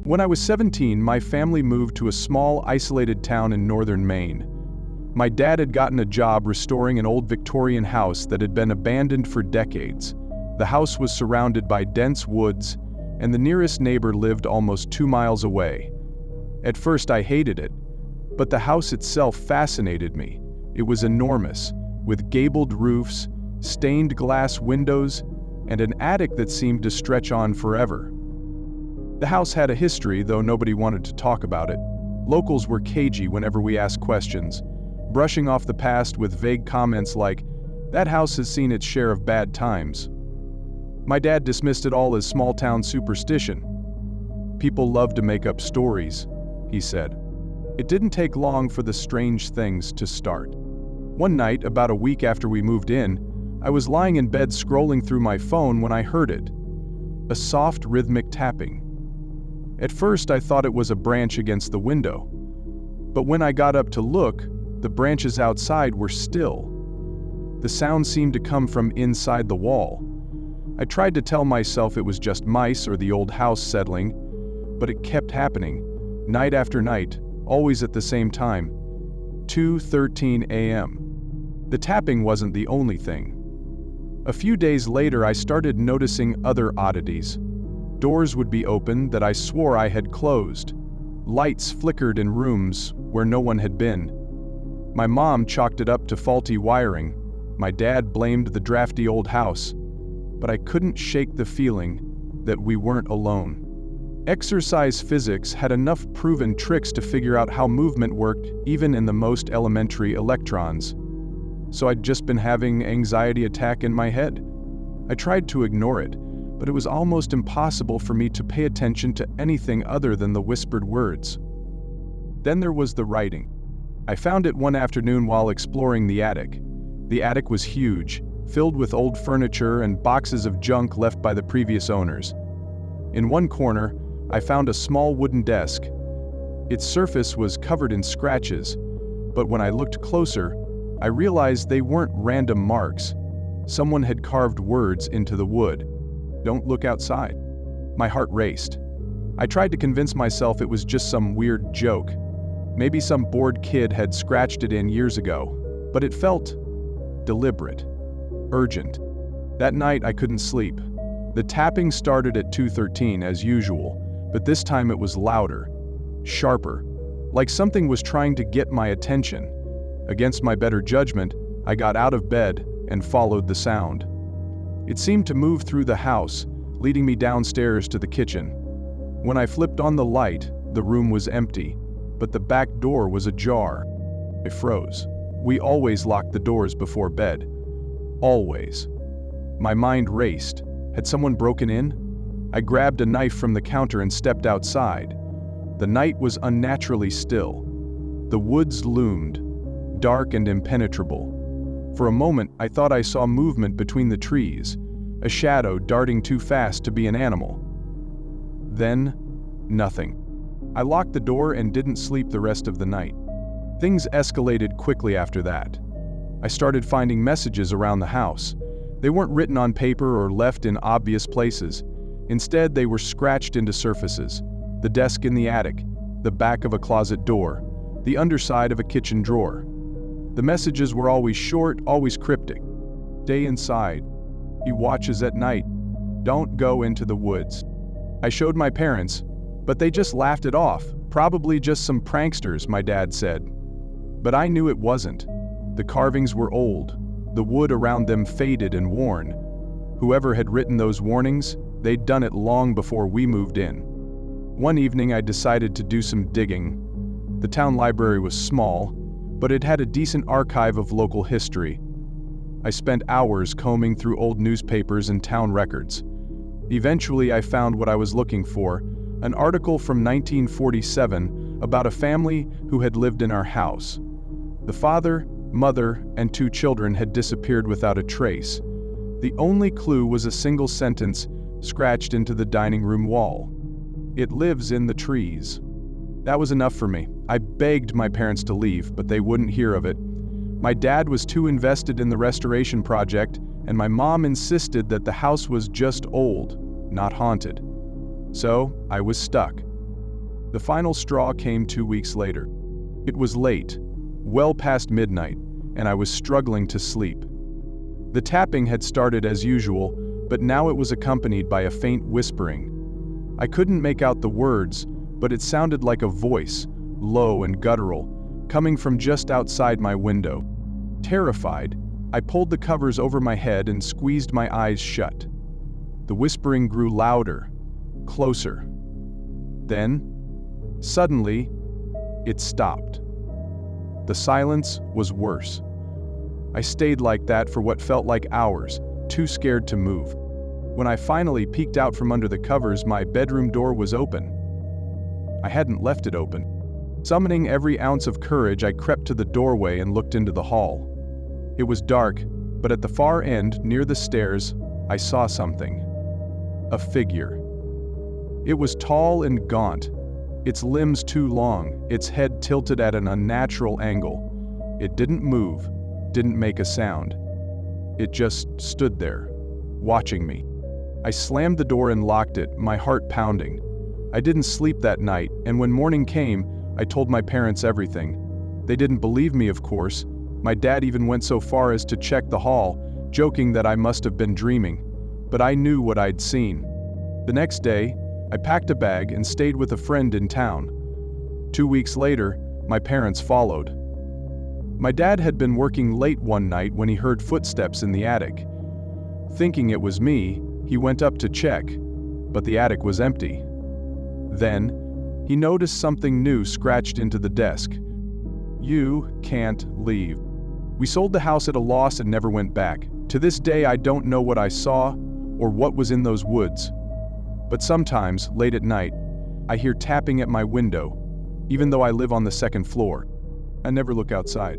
When I was 17, my family moved to a small, isolated town in northern Maine. My dad had gotten a job restoring an old Victorian house that had been abandoned for decades. The house was surrounded by dense woods, and the nearest neighbor lived almost 2 miles away. At first I hated it, but the house itself fascinated me. It was enormous, with gabled roofs, stained glass windows, and an attic that seemed to stretch on forever. The house had a history, though nobody wanted to talk about it. Locals were cagey whenever we asked questions, brushing off the past with vague comments like, "That house has seen its share of bad times." My dad dismissed it all as small-town superstition. "People love to make up stories," he said. It didn't take long for the strange things to start. One night, about a week after we moved in, I was lying in bed scrolling through my phone when I heard it. A soft, rhythmic tapping. At first I thought it was a branch against the window. But when I got up to look, the branches outside were still. The sound seemed to come from inside the wall. I tried to tell myself it was just mice or the old house settling, but it kept happening, night after night, always at the same time, 2:13 a.m. The tapping wasn't the only thing. A few days later I started noticing other oddities. Doors would be open that I swore I had closed. Lights flickered in rooms where no one had been. My mom chalked it up to faulty wiring. My dad blamed the drafty old house. But I couldn't shake the feeling that we weren't alone. Exercise physics had enough proven tricks to figure out how movement worked even in the most elementary electrons. So I'd just been having an anxiety attack in my head. I tried to ignore it, but it was almost impossible for me to pay attention to anything other than the whispered words. Then there was the writing. I found it one afternoon while exploring the attic. The attic was huge, filled with old furniture and boxes of junk left by the previous owners. In one corner, I found a small wooden desk. Its surface was covered in scratches, but when I looked closer, I realized they weren't random marks. Someone had carved words into the wood. "Don't look outside." My heart raced. I tried to convince myself it was just some weird joke. Maybe some bored kid had scratched it in years ago, but it felt deliberate, urgent. That night I couldn't sleep. The tapping started at 2:13 as usual, but this time it was louder, sharper, like something was trying to get my attention. Against my better judgment, I got out of bed and followed the sound. It seemed to move through the house, leading me downstairs to the kitchen. When I flipped on the light, the room was empty, but the back door was ajar. I froze. We always locked the doors before bed. Always. My mind raced. Had someone broken in? I grabbed a knife from the counter and stepped outside. The night was unnaturally still. The woods loomed, dark and impenetrable. For a moment, I thought I saw movement between the trees, a shadow darting too fast to be an animal. Then, nothing. I locked the door and didn't sleep the rest of the night. Things escalated quickly after that. I started finding messages around the house. They weren't written on paper or left in obvious places. Instead, they were scratched into surfaces. The desk in the attic, the back of a closet door, the underside of a kitchen drawer. The messages were always short, always cryptic. "Stay inside. He watches at night. Don't go into the woods." I showed my parents, but they just laughed it off. "Probably just some pranksters," my dad said. But I knew it wasn't. The carvings were old, the wood around them faded and worn. Whoever had written those warnings, they'd done it long before we moved in. One evening I decided to do some digging. The town library was small, but it had a decent archive of local history. I spent hours combing through old newspapers and town records. Eventually I found what I was looking for, an article from 1947 about a family who had lived in our house. The father, mother, and 2 children had disappeared without a trace. The only clue was a single sentence scratched into the dining room wall. "It lives in the trees." That was enough for me. I begged my parents to leave, but they wouldn't hear of it. My dad was too invested in the restoration project, and my mom insisted that the house was just old, not haunted. So, I was stuck. The final straw came 2 weeks later. It was late, well past midnight, and I was struggling to sleep. The tapping had started as usual, but now it was accompanied by a faint whispering. I couldn't make out the words, but it sounded like a voice, low and guttural, coming from just outside my window. Terrified, I pulled the covers over my head and squeezed my eyes shut. The whispering grew louder, closer. Then, suddenly, it stopped. The silence was worse. I stayed like that for what felt like hours, too scared to move. When I finally peeked out from under the covers, my bedroom door was open. I hadn't left it open. Summoning every ounce of courage, I crept to the doorway and looked into the hall. It was dark, but at the far end, near the stairs, I saw something. A figure. It was tall and gaunt, its limbs too long, its head tilted at an unnatural angle. It didn't move, didn't make a sound. It just stood there, watching me. I slammed the door and locked it, my heart pounding. I didn't sleep that night, and when morning came, I told my parents everything. They didn't believe me, of course. My dad even went so far as to check the hall, joking that I must have been dreaming. But I knew what I'd seen. The next day, I packed a bag and stayed with a friend in town. 2 weeks later, my parents followed. My dad had been working late one night when he heard footsteps in the attic. Thinking it was me, he went up to check, but the attic was empty. Then, he noticed something new scratched into the desk. "You can't leave." We sold the house at a loss and never went back. To this day, I don't know what I saw or what was in those woods. But sometimes, late at night, I hear tapping at my window, even though I live on the second floor. I never look outside.